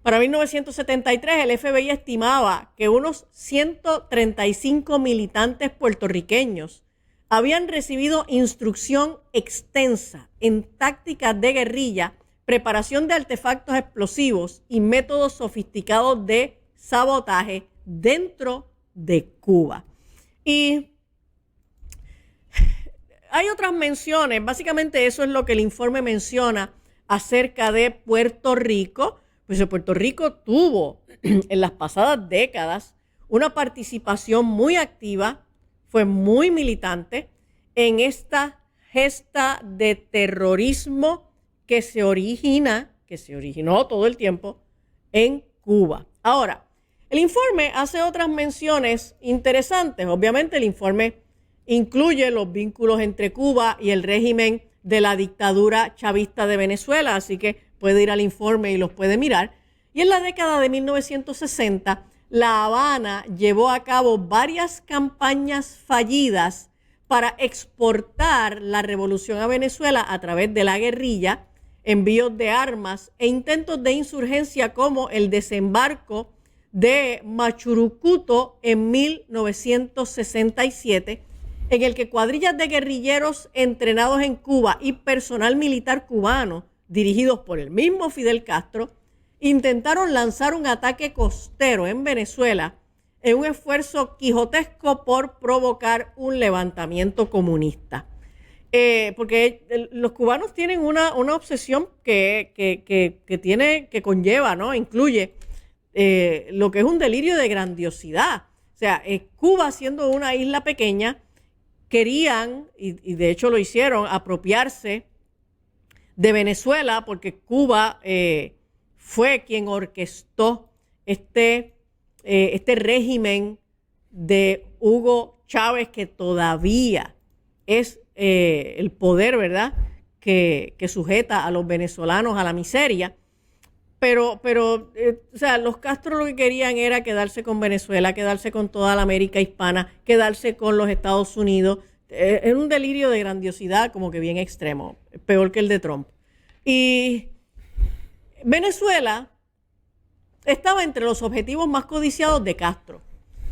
Para 1973 el FBI estimaba que unos 135 militantes puertorriqueños habían recibido instrucción extensa en tácticas de guerrilla, preparación de artefactos explosivos y métodos sofisticados de sabotaje dentro de Cuba. Y hay otras menciones, básicamente eso es lo que el informe menciona acerca de Puerto Rico. Pues Puerto Rico tuvo en las pasadas décadas una participación muy activa, fue muy militante en esta gesta de terrorismo que se originó todo el tiempo en Cuba. Ahora, el informe hace otras menciones interesantes. Obviamente el informe incluye los vínculos entre Cuba y el régimen de la dictadura chavista de Venezuela, así que puede ir al informe y los puede mirar. Y en la década de 1960, La Habana llevó a cabo varias campañas fallidas para exportar la revolución a Venezuela a través de la guerrilla, envíos de armas e intentos de insurgencia como el desembarco de Machurucuto en 1967, en el que cuadrillas de guerrilleros entrenados en Cuba y personal militar cubano, dirigidos por el mismo Fidel Castro, intentaron lanzar un ataque costero en Venezuela en un esfuerzo quijotesco por provocar un levantamiento comunista. Porque los cubanos tienen una obsesión que conlleva, ¿no? Incluye lo que es un delirio de grandiosidad. O sea, Cuba, siendo una isla pequeña, querían, y de hecho lo hicieron, apropiarse de Venezuela, porque Cuba fue quien orquestó este régimen de Hugo Chávez, que todavía es el poder, ¿verdad?, que sujeta a los venezolanos a la miseria. Pero o sea, los Castro lo que querían era quedarse con Venezuela, quedarse con toda la América hispana, quedarse con los Estados Unidos, Es un delirio de grandiosidad como que bien extremo, peor que el de Trump. Y Venezuela estaba entre los objetivos más codiciados de Castro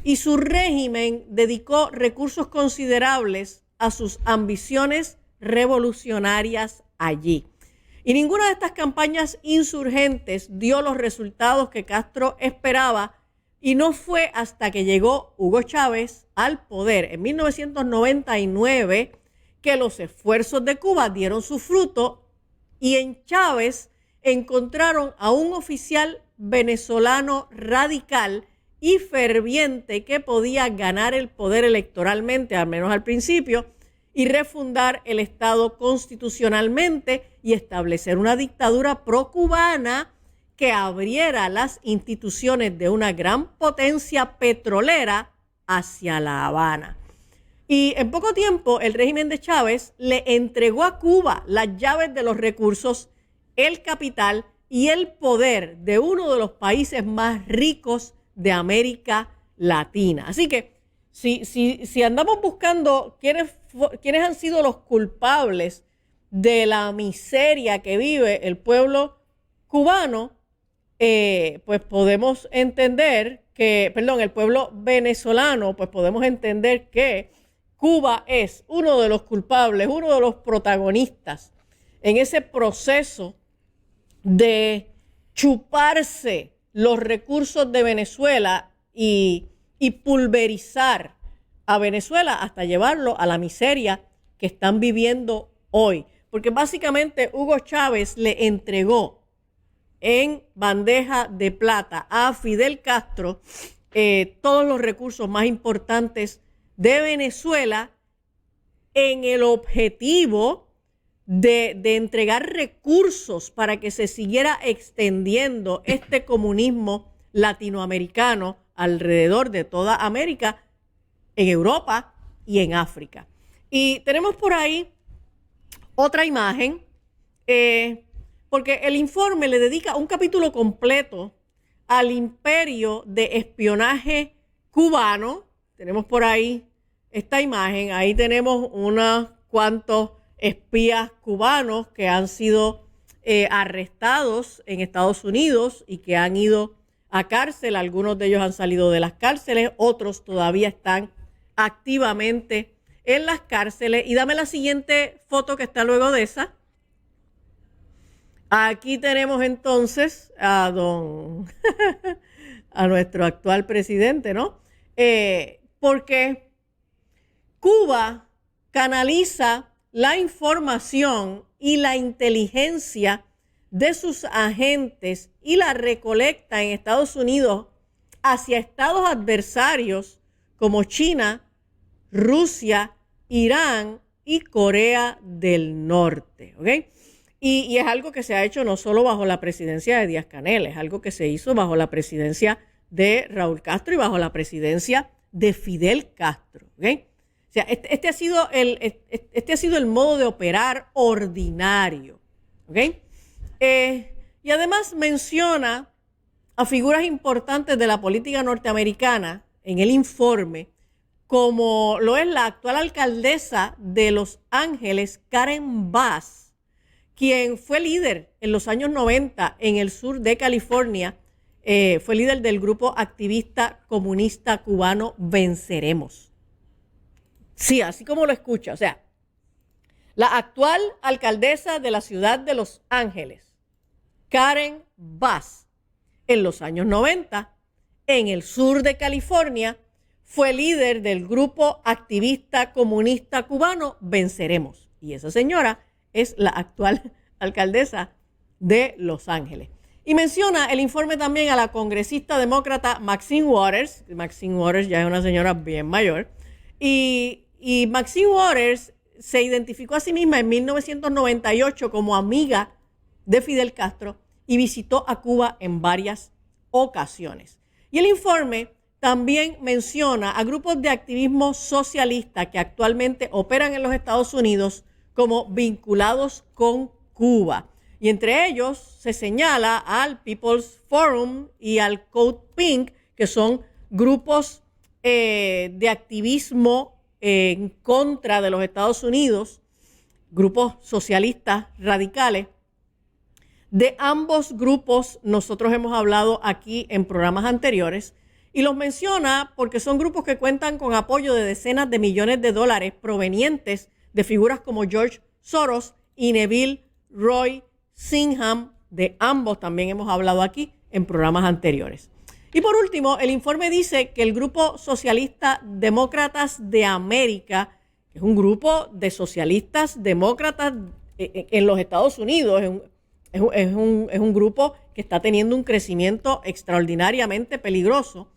y su régimen dedicó recursos considerables a sus ambiciones revolucionarias allí. Y ninguna de estas campañas insurgentes dio los resultados que Castro esperaba, y no fue hasta que llegó Hugo Chávez al poder en 1999 que los esfuerzos de Cuba dieron su fruto, y en Chávez encontraron a un oficial venezolano radical y ferviente que podía ganar el poder electoralmente, al menos al principio, y refundar el Estado constitucionalmente y establecer una dictadura pro-cubana que abriera las instituciones de una gran potencia petrolera hacia La Habana. Y en poco tiempo el régimen de Chávez le entregó a Cuba las llaves de los recursos, el capital y el poder de uno de los países más ricos de América Latina. Así que si andamos buscando quiénes han sido los culpables de la miseria que vive el pueblo cubano, pues podemos entender que, el pueblo venezolano, pues podemos entender que Cuba es uno de los culpables, uno de los protagonistas en ese proceso de chuparse los recursos de Venezuela y pulverizar a Venezuela hasta llevarlo a la miseria que están viviendo hoy. Porque básicamente Hugo Chávez le entregó en bandeja de plata a Fidel Castro todos los recursos más importantes de Venezuela en el objetivo de entregar recursos para que se siguiera extendiendo este comunismo latinoamericano alrededor de toda América, en Europa y en África. Y tenemos por ahí otra imagen, porque el informe le dedica un capítulo completo al imperio de espionaje cubano. Tenemos por ahí esta imagen, ahí tenemos unos cuantos espías cubanos que han sido arrestados en Estados Unidos y que han ido a cárcel. Algunos de ellos han salido de las cárceles, otros todavía están activamente en las cárceles. Y dame la siguiente foto que está luego de esa. Aquí tenemos entonces a a nuestro actual presidente, ¿no? Porque Cuba canaliza la información y la inteligencia de sus agentes y la recolecta en Estados Unidos hacia estados adversarios como China, Rusia, Irán y Corea del Norte, ¿ok? Y es algo que se ha hecho no solo bajo la presidencia de Díaz-Canel, es algo que se hizo bajo la presidencia de Raúl Castro y bajo la presidencia de Fidel Castro, ¿ok? O sea, este ha sido el modo de operar ordinario, ¿ok? Y además menciona a figuras importantes de la política norteamericana en el informe, como lo es la actual alcaldesa de Los Ángeles, Karen Bass, quien fue líder en los años 90 en el sur de California, fue líder del grupo activista comunista cubano Venceremos. Sí, así como lo escucha, o sea, la actual alcaldesa de la ciudad de Los Ángeles, Karen Bass, en los años 90, en el sur de California, fue líder del grupo activista comunista cubano Venceremos. Y esa señora es la actual alcaldesa de Los Ángeles. Y menciona el informe también a la congresista demócrata Maxine Waters. Maxine Waters ya es una señora bien mayor. Y Maxine Waters se identificó a sí misma en 1998 como amiga de Fidel Castro y visitó a Cuba en varias ocasiones. Y el informe también menciona a grupos de activismo socialista que actualmente operan en los Estados Unidos como vinculados con Cuba. Y entre ellos se señala al People's Forum y al Code Pink, que son grupos de activismo en contra de los Estados Unidos, grupos socialistas radicales. De ambos grupos nosotros hemos hablado aquí en programas anteriores y los menciona porque son grupos que cuentan con apoyo de decenas de millones de dólares provenientes de figuras como George Soros y Neville Roy Singham. De ambos también hemos hablado aquí en programas anteriores. Y por último, el informe dice que el Grupo Socialista Demócratas de América, que es un grupo de socialistas demócratas en los Estados Unidos, es un grupo que está teniendo un crecimiento extraordinariamente peligroso,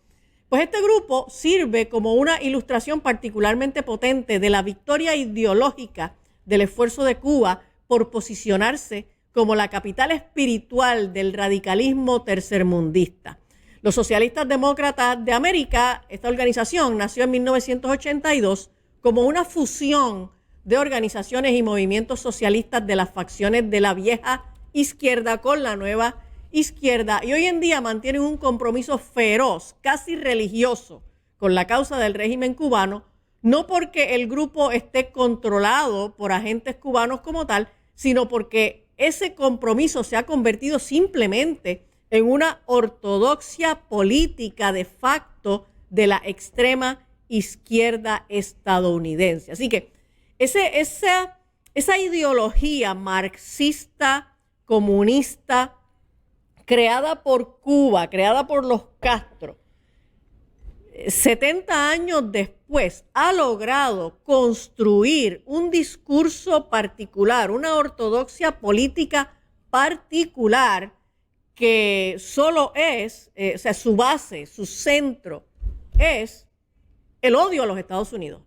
pues este grupo sirve como una ilustración particularmente potente de la victoria ideológica del esfuerzo de Cuba por posicionarse como la capital espiritual del radicalismo tercermundista. Los Socialistas Demócratas de América, esta organización nació en 1982 como una fusión de organizaciones y movimientos socialistas de las facciones de la vieja izquierda con la nueva izquierda, y hoy en día mantienen un compromiso feroz, casi religioso, con la causa del régimen cubano, no porque el grupo esté controlado por agentes cubanos como tal, sino porque ese compromiso se ha convertido simplemente en una ortodoxia política de facto de la extrema izquierda estadounidense. Así que esa ideología marxista, comunista, creada por Cuba, creada por los Castro, 70 años después ha logrado construir un discurso particular, una ortodoxia política particular que solo es, su base, su centro es el odio a los Estados Unidos.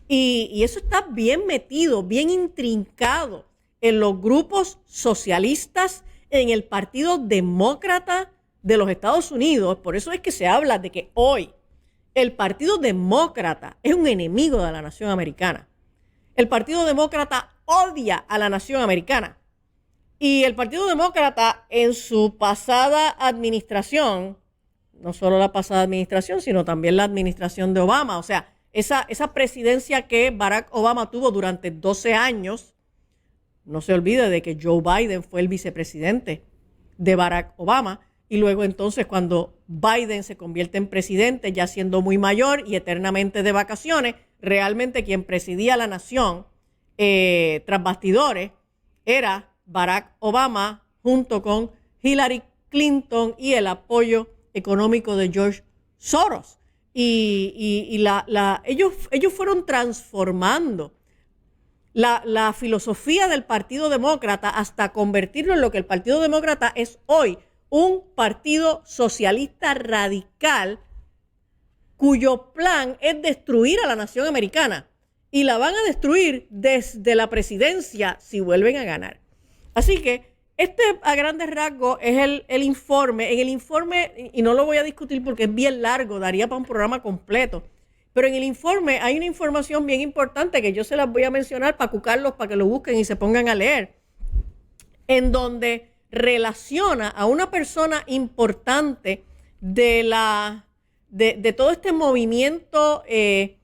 Y eso está bien metido, bien intrincado en los grupos socialistas, en el Partido Demócrata de los Estados Unidos. Por eso es que se habla de que hoy el Partido Demócrata es un enemigo de la nación americana. El Partido Demócrata odia a la nación americana. Y el Partido Demócrata en su pasada administración, no solo la pasada administración, sino también la administración de Obama, o sea, esa presidencia que Barack Obama tuvo durante 12 años, no se olvide de que Joe Biden fue el vicepresidente de Barack Obama, y luego entonces cuando Biden se convierte en presidente, ya siendo muy mayor y eternamente de vacaciones, realmente quien presidía la nación tras bastidores era Barack Obama junto con Hillary Clinton y el apoyo económico de George Soros. Ellos fueron transformando la filosofía del Partido Demócrata hasta convertirlo en lo que el Partido Demócrata es hoy, un partido socialista radical cuyo plan es destruir a la nación americana, y la van a destruir desde la presidencia si vuelven a ganar. Así que a grandes rasgos es el informe. En el informe, y no lo voy a discutir porque es bien largo, daría para un programa completo, pero en el informe hay una información bien importante que yo se las voy a mencionar para cucarlos, para que lo busquen y se pongan a leer, en donde relaciona a una persona importante de todo este movimiento de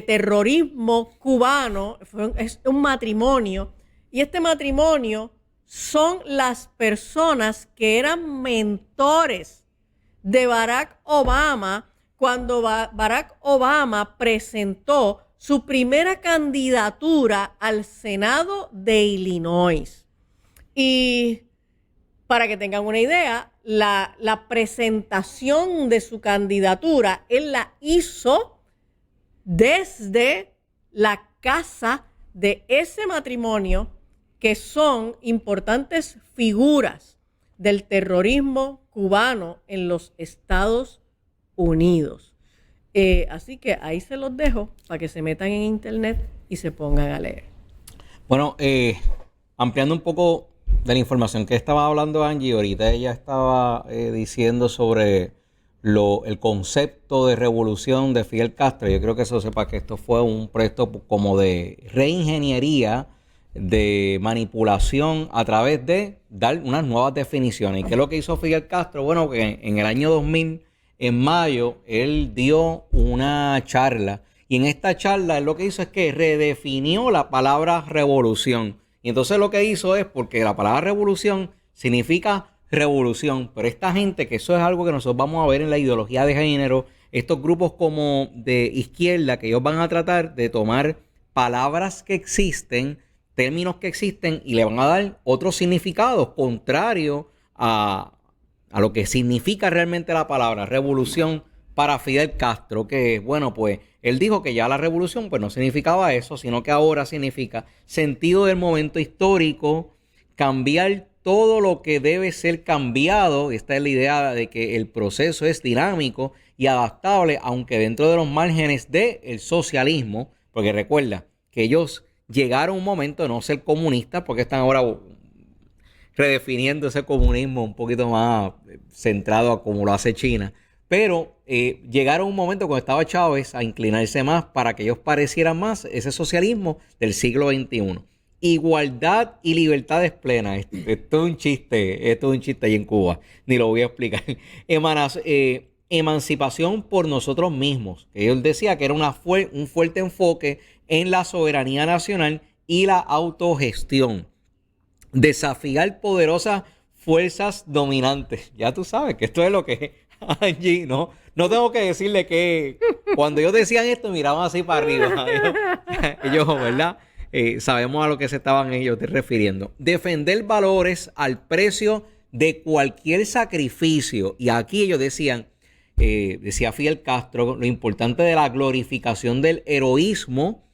terrorismo cubano. Es un matrimonio, y este matrimonio son las personas que eran mentores de Barack Obama cuando Barack Obama presentó su primera candidatura al Senado de Illinois. Y para que tengan una idea, la presentación de su candidatura él la hizo desde la casa de ese matrimonio, que son importantes figuras del terrorismo cubano en los Estados Unidos. Así que ahí se los dejo para que se metan en internet y se pongan a leer. Bueno, ampliando un poco de la información que estaba hablando Angie, ahorita ella estaba diciendo sobre el concepto de revolución de Fidel Castro. Yo creo que eso sepa que esto fue un proyecto como de reingeniería, de manipulación a través de dar unas nuevas definiciones. ¿Y qué es lo que hizo Fidel Castro? Bueno, que en el año 2000 en mayo, él dio una charla. Y en esta charla él lo que hizo es que redefinió la palabra revolución. Y entonces lo que hizo es, porque la palabra revolución significa revolución, pero esta gente, que eso es algo que nosotros vamos a ver en la ideología de género, estos grupos como de izquierda, que ellos van a tratar de tomar palabras que existen, términos que existen, y le van a dar otros significados contrarios a lo que significa realmente la palabra revolución para Fidel Castro, que bueno, pues él dijo que ya la revolución pues no significaba eso, sino que ahora significa sentido del momento histórico, cambiar todo lo que debe ser cambiado. Esta es la idea de que el proceso es dinámico y adaptable, aunque dentro de los márgenes del socialismo, porque recuerda que ellos llegaron a un momento de no ser comunistas, porque están ahora redefiniendo ese comunismo un poquito más centrado a como lo hace China. Pero llegaron a un momento cuando estaba Chávez a inclinarse más para que ellos parecieran más ese socialismo del siglo XXI. Igualdad y libertades plenas. Esto es un chiste ahí en Cuba. Ni lo voy a explicar. Emancipación por nosotros mismos. Él decía que era un fuerte enfoque en la soberanía nacional y la autogestión. Desafiar poderosas fuerzas dominantes. Ya tú sabes que esto es lo que es Angie, ¿no? No tengo que decirle que cuando ellos decían esto miraban así para arriba. Ellos, ¿verdad? Sabemos a lo que se estaban ellos refiriendo. Defender valores al precio de cualquier sacrificio. Y aquí ellos decían, decía Fidel Castro, lo importante de la glorificación del heroísmo,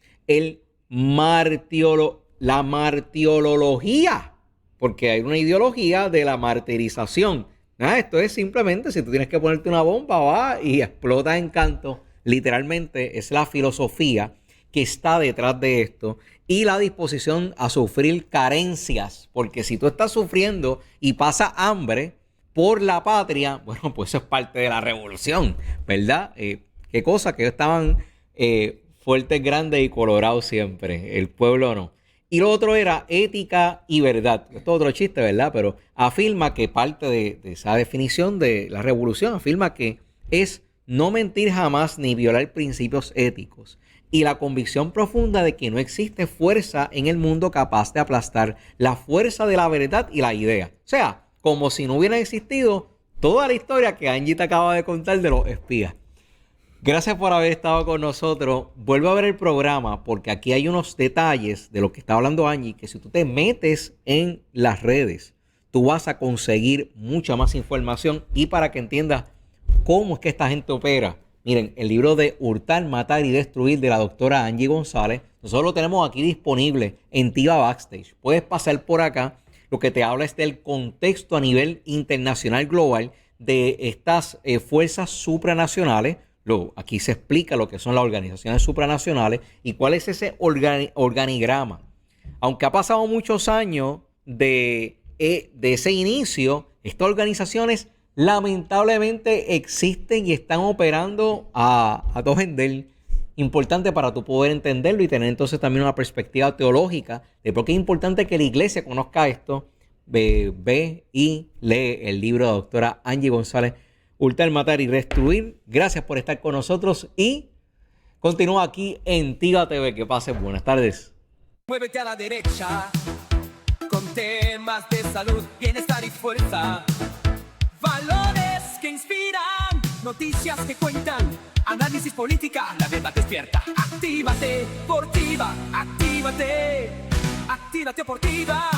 la martirología, porque hay una ideología de la martirización. Esto es simplemente, si tú tienes que ponerte una bomba, va y explota en canto. Literalmente es la filosofía que está detrás de esto, y la disposición a sufrir carencias, porque si tú estás sufriendo y pasas hambre por la patria, bueno, pues eso es parte de la revolución, ¿verdad? Qué cosa, que ellos estaban fuertes, grandes y colorados siempre, el pueblo no. Y lo otro era ética y verdad. Esto es otro chiste, ¿verdad? Pero afirma que parte de esa definición de la revolución, afirma que es no mentir jamás ni violar principios éticos. Y la convicción profunda de que no existe fuerza en el mundo capaz de aplastar la fuerza de la verdad y la idea. O sea, como si no hubiera existido toda la historia que Angie te acaba de contar de los espías. Gracias por haber estado con nosotros. Vuelve a ver el programa, porque aquí hay unos detalles de lo que está hablando Angie, que si tú te metes en las redes, tú vas a conseguir mucha más información, y para que entiendas cómo es que esta gente opera. Miren, el libro de Hurtar, Matar y Destruir de la doctora Angie González, nosotros lo tenemos aquí disponible en Tiva Backstage. Puedes pasar por acá. Lo que te habla es del contexto a nivel internacional global de estas fuerzas supranacionales. Aquí se explica lo que son las organizaciones supranacionales y cuál es ese organigrama. Aunque ha pasado muchos años de ese inicio, estas organizaciones lamentablemente existen y están operando a todo vender. Importante para tú poder entenderlo y tener entonces también una perspectiva teológica de por qué es importante que la iglesia conozca esto. Ve y lee el libro de la doctora Angie González, Hurtar, Matar y Destruir. Gracias por estar con nosotros y continúa aquí en Tiva TV. Que pasen buenas tardes. Muévete a la derecha con temas de salud, bienestar y fuerza. Valores que inspiran, noticias que cuentan, análisis política, la verdad despierta. Actívate por Tiva, actívate, actívate por Tiva.